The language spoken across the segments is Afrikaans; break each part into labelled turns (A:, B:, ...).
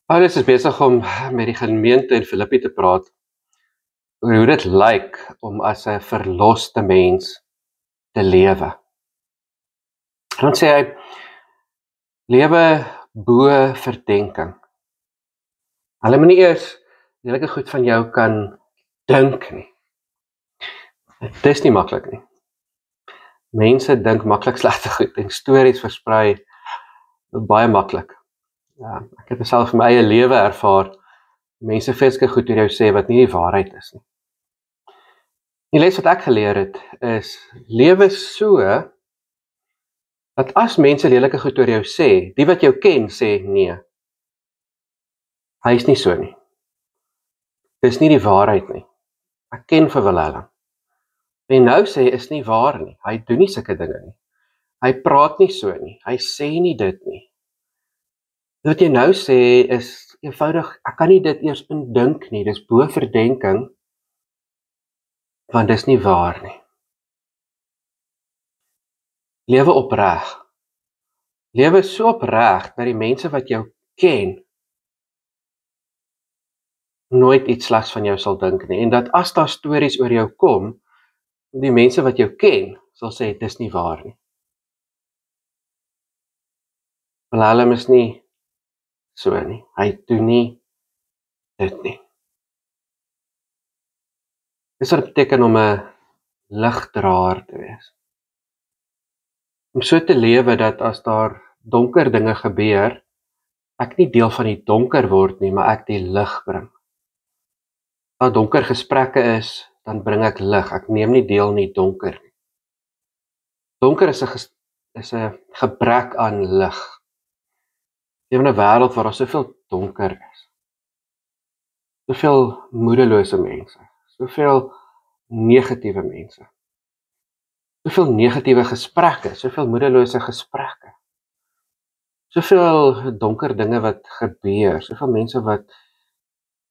A: Paulus is besig om met die gemeente in Filippi te praat oor hoe dit lyk om as 'n verloste mens te lewe. Dan sê hy, lewe bo verdenking. Hulle moet nie eers lelike goed van jou kan dink nie. Dit is nie maklik nie. Mense dink maklik slegte goed en stories versprei baie maklik. Ja, ek het myself in my eie lewe ervaar, mense verskeie goed oor jou sê wat nie die waarheid is nie. Die les wat ek geleer het is, lewe so, dat as mense lelike goed oor jou sê, die wat jou ken sê nee. Hy is nie so nie. Dis nie die waarheid nie. Ek ken vir Willem. En nou sê is nie waar nie. Hy doen nie sulke dinge nie. Hy praat nie so nie. Hy sê nie dit nie. Wat jy nou sê is eenvoudig, ek kan nie dit eers indink nie. Dis bo verdenking, want dis nie waar nie. Lewe opreg. Lewe so opreg dat die mense wat jou ken nooit iets slegs van jou sal dink nie. En dat as daar stories oor jou kom, die mense wat jou ken sal sê dis nie waar nie. Willem is nie so nie. Hy doen nie dit nie. Dis wat dit beteken om 'n ligdraer te wees. Om so te lewe dat as daar donker dinge gebeur, ek nie deel van die donker word nie, maar ek die lig bring. As daar donker gesprekke is, dan bring ek lig. Ek neem nie deel in die donker nie. Donker is 'n gebrek aan lig. Leef in 'n wêreld waar daar soveel donker is. Soveel moedelose mense, soveel negatiewe mense. Soveel negatiewe gesprekke, soveel moedelose gesprekke. Soveel donker dinge wat gebeur, soveel mense wat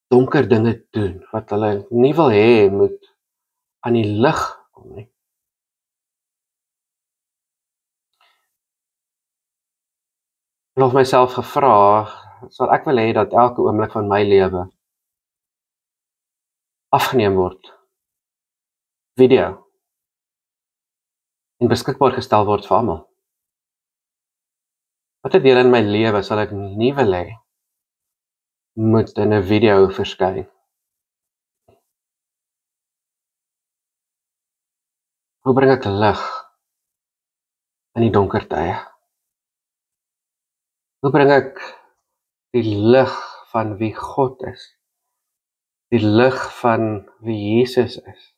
A: donker dinge doen, wat hulle nie wil hê moet aan die lig kom nie. Ek het myself gevra, sal ek wil hê dat elke oomblik van my lewe afgeneem word, video, en beskikbaar gestel word vir almal. Watter deel in my lewe sal ek nie wil hê moet in 'n video verskyn? Hoe bring ek lig in die donker tye? Hoe bring ek die lig van wie God is? Die lig van wie Jesus is?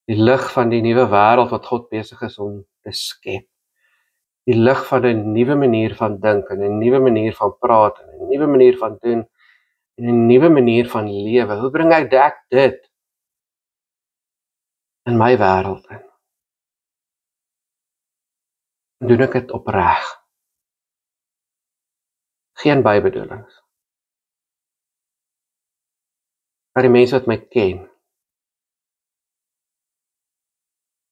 A: Die lig van die nuwe wêreld wat God besig is om te skep? Die lig van 'n nuwe manier van dink en 'n nuwe manier van praat en 'n nuwe manier van doen en 'n nuwe manier van lewe. Hoe bring ek dit in my wêreld in? Doen ek dit opreg? Geen bybedoelings. Dat die mense wat my ken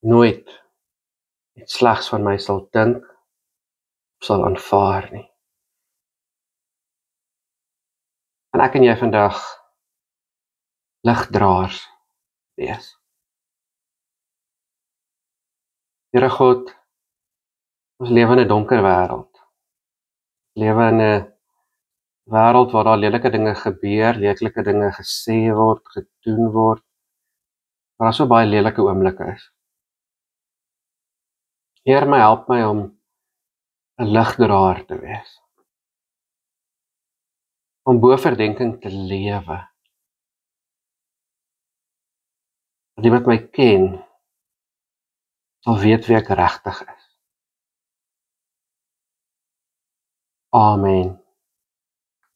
A: nooit iets slegs van my sal dink of sal aanvaar nie. En ek en jy vandag ligdraers wees. Here God, ons lewe in 'n donker wêreld. Lewe in 'n wêreld waar daar lelike dinge gebeur, lelike dinge gesê word, gedoen word, waar daar so baie lelike oomblikke is. Here, help my om 'n ligdraer te wees. Om bo verdenking te lewe. Die wat my ken, sal weet wie ek regtig is. Amen.